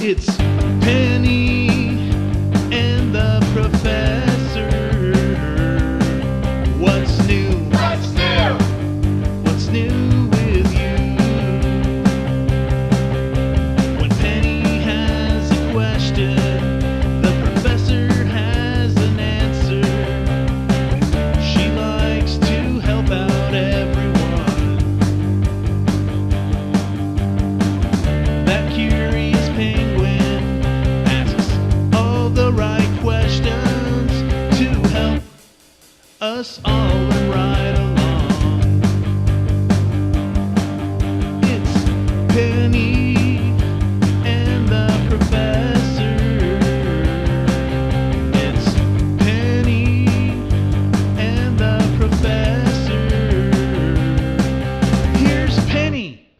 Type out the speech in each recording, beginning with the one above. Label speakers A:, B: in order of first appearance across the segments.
A: It's Penny and the Professor. What's new?
B: What's new?
A: What's new with you? When Penny has a question, the Professor has an answer. She likes to help out everyone. That curious penguin asks all the right questions to help us all learn right along. It's Penny and the Professor. It's Penny and the Professor. Here's Penny.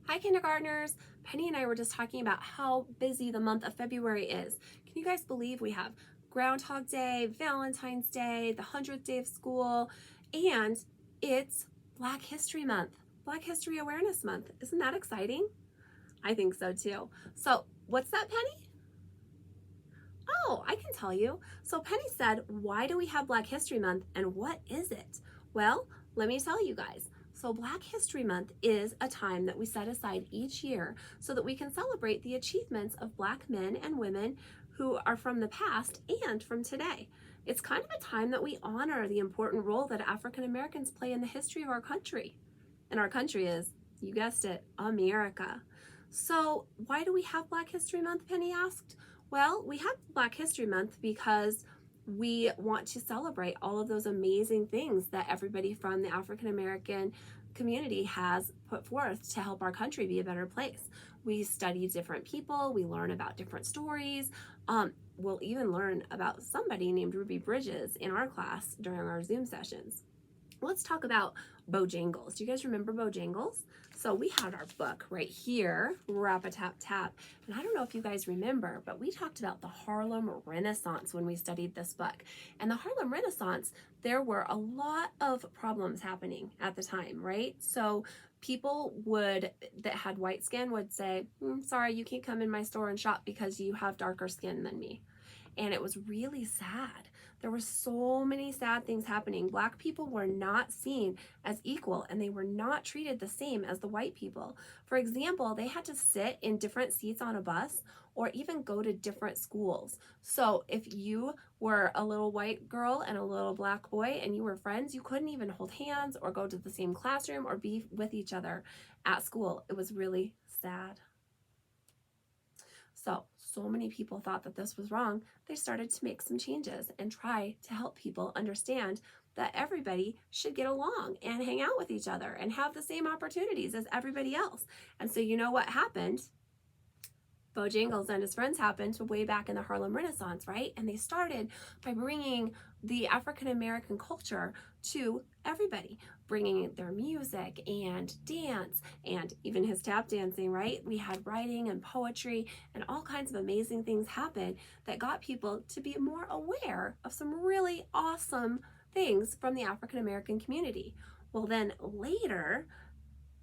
C: Hi, kindergartners. Penny and I were just talking about how busy the month of February is. Can you guys believe we have Groundhog Day, Valentine's Day, the 100th day of school, and it's Black History Month, Black History Awareness Month. Isn't that exciting? I think so too. So what's that, Penny? Oh, I can tell you. So Penny said, why do we have Black History Month and what is it? Well, let me tell you guys. So Black History Month is a time that we set aside each year so that we can celebrate the achievements of Black men and women who are from the past and from today. It's kind of a time that we honor the important role that African Americans play in the history of our country. And our country is, you guessed it, America. So why do we have Black History Month, Penny asked? Well, we have Black History Month because we want to celebrate all of those amazing things that everybody from the African American community has put forth to help our country be a better place. We study different people, we learn about different stories. We'll even learn about somebody named Ruby Bridges in our class during our Zoom sessions. Let's talk about Bojangles. Do you guys remember Bojangles? So we had our book right here, Rap-a-Tap-Tap. And I don't know if you guys remember, but we talked about the Harlem Renaissance when we studied this book. And the Harlem Renaissance, there were a lot of problems happening at the time, right? So people that had white skin would say, sorry, you can't come in my store and shop because you have darker skin than me. And it was really sad. There were so many sad things happening. Black people were not seen as equal and they were not treated the same as the white people. For example, they had to sit in different seats on a bus or even go to different schools. So if you were a little white girl and a little black boy and you were friends, you couldn't even hold hands or go to the same classroom or be with each other at school. It was really sad. So many people thought that this was wrong, they started to make some changes and try to help people understand that everybody should get along and hang out with each other and have the same opportunities as everybody else. And so you know what happened? Bojangles and his friends happened way back in the Harlem Renaissance, right? And they started by bringing the African American culture to everybody, bringing their music and dance and even his tap dancing, right? We had writing and poetry and all kinds of amazing things happen that got people to be more aware of some really awesome things from the African American community. Well, then later,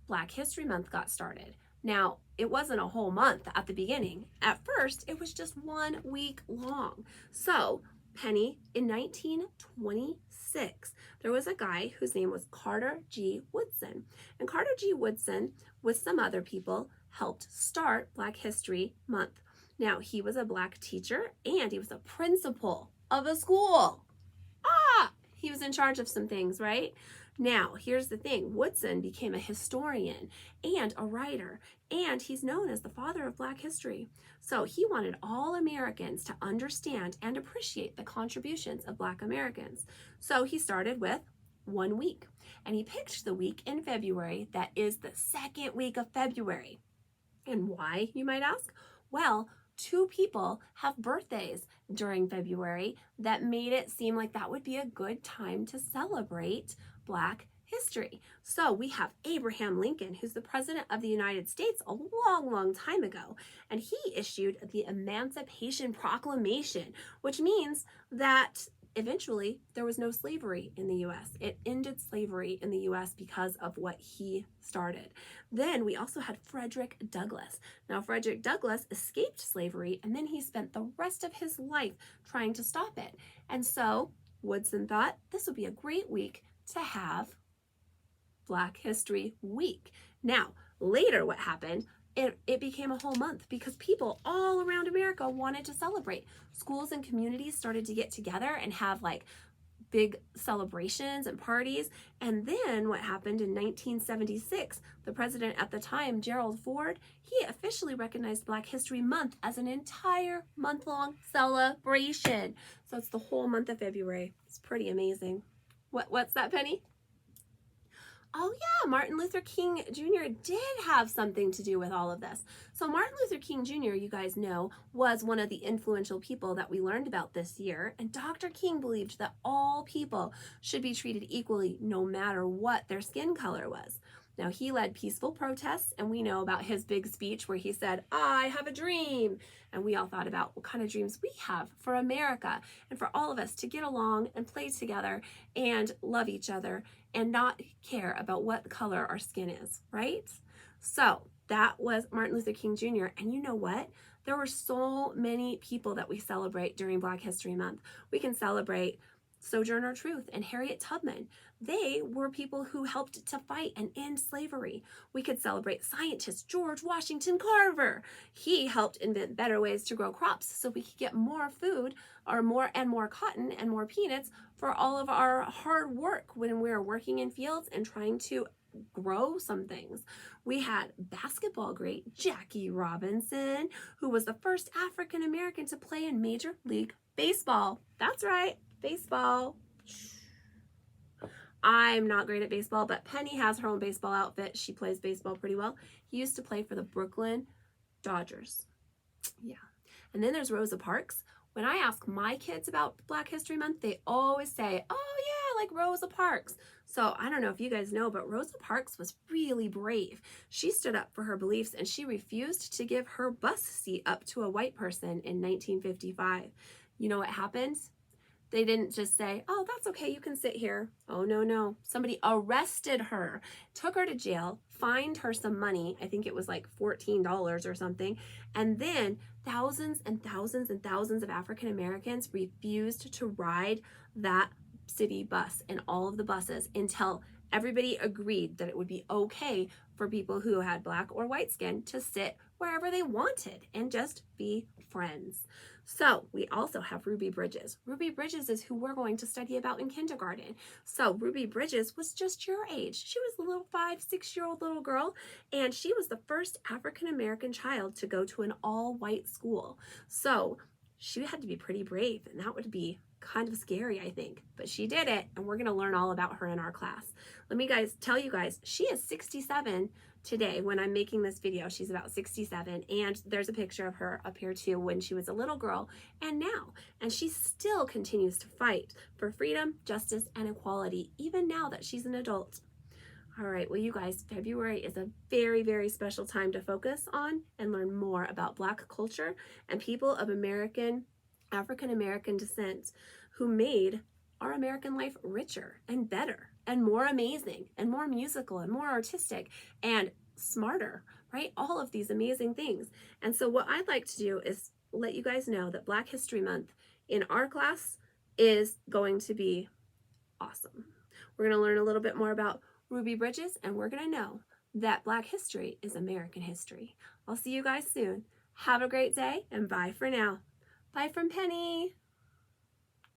C: Black History Month got started. Now, it wasn't a whole month at the beginning. At first, it was just 1 week long. So, Penny, in 1926, there was a guy whose name was Carter G. Woodson. And Carter G. Woodson, with some other people, helped start Black History Month. Now, he was a Black teacher and he was a principal of a school. He was in charge of some things, right? Now, here's the thing. Woodson became a historian and a writer, and he's known as the father of Black history. So he wanted all Americans to understand and appreciate the contributions of Black Americans. So he started with 1 week, and he picked the week in February that is the second week of February. And why, you might ask? Well, 2 people have birthdays during February that made it seem like that would be a good time to celebrate Black history. So we have Abraham Lincoln, who's the president of the United States a long, long time ago, and he issued the Emancipation Proclamation, which means that eventually, there was no slavery in the U.S. It ended slavery in the U.S. because of what he started. Then we also had Frederick Douglass. Now, Frederick Douglass escaped slavery, and then he spent the rest of his life trying to stop it. And so Woodson thought this would be a great week to have Black History Week. Now, later what happened, it became a whole month because people all around America wanted to celebrate. Schools and communities started to get together and have like big celebrations and parties. And then what happened in 1976, the president at the time, Gerald Ford, he officially recognized Black History Month as an entire month-long celebration. So it's the whole month of February. It's pretty amazing. What's that, Penny? Oh yeah, Martin Luther King Jr. did have something to do with all of this. So Martin Luther King Jr., you guys know, was one of the influential people that we learned about this year. And Dr. King believed that all people should be treated equally no matter what their skin color was. Now, he led peaceful protests, and we know about his big speech where he said, "I have a dream." And we all thought about what kind of dreams we have for America and for all of us to get along and play together and love each other and not care about what color our skin is, right? So that was Martin Luther King Jr. And you know what? There were so many people that we celebrate during Black History Month. We can celebrate Sojourner Truth and Harriet Tubman. They were people who helped to fight and end slavery. We could celebrate scientist George Washington Carver. He helped invent better ways to grow crops so we could get more food or more cotton and more peanuts for all of our hard work when we were working in fields and trying to grow some things. We had basketball great Jackie Robinson, who was the first African American to play in Major League Baseball. That's right, baseball. I'm not great at baseball, but Penny has her own baseball outfit. She plays baseball pretty well. He used to play for the Brooklyn Dodgers. Yeah. And then there's Rosa Parks. When I ask my kids about Black History Month, they always say, "Oh yeah, like Rosa Parks." So I don't know if you guys know, but Rosa Parks was really brave. She stood up for her beliefs and she refused to give her bus seat up to a white person in 1955. You know what happened? They didn't just say, "Oh, that's okay, you can sit here." Oh, no. Somebody arrested her, took her to jail, fined her some money. I think it was like $14 or something. And then thousands and thousands and thousands of African Americans refused to ride that city bus and all of the buses until everybody agreed that it would be okay for people who had black or white skin to sit wherever they wanted and just be friends. So we also have Ruby Bridges. Ruby Bridges is who we're going to study about in kindergarten. So Ruby Bridges was just your age. She was a little 5-6-year-old little girl, and she was the first African-American child to go to an all-white school. So she had to be pretty brave, and that would be kind of scary, I think. But she did it, and we're going to learn all about her in our class. Let me tell you guys, she is 67 today when I'm making this video. She's about 67, and there's a picture of her up here too when she was a little girl and now. And she still continues to fight for freedom, justice, and equality, even now that she's an adult. All right, well, you guys, February is a very, very special time to focus on and learn more about Black culture and people of African-American descent who made our American life richer and better and more amazing and more musical and more artistic and smarter, right? All of these amazing things. And so what I'd like to do is let you guys know that Black History Month in our class is going to be awesome. We're going to learn a little bit more about Ruby Bridges, and we're going to know that Black history is American history. I'll see you guys soon. Have a great day, and bye for now. Bye from Penny.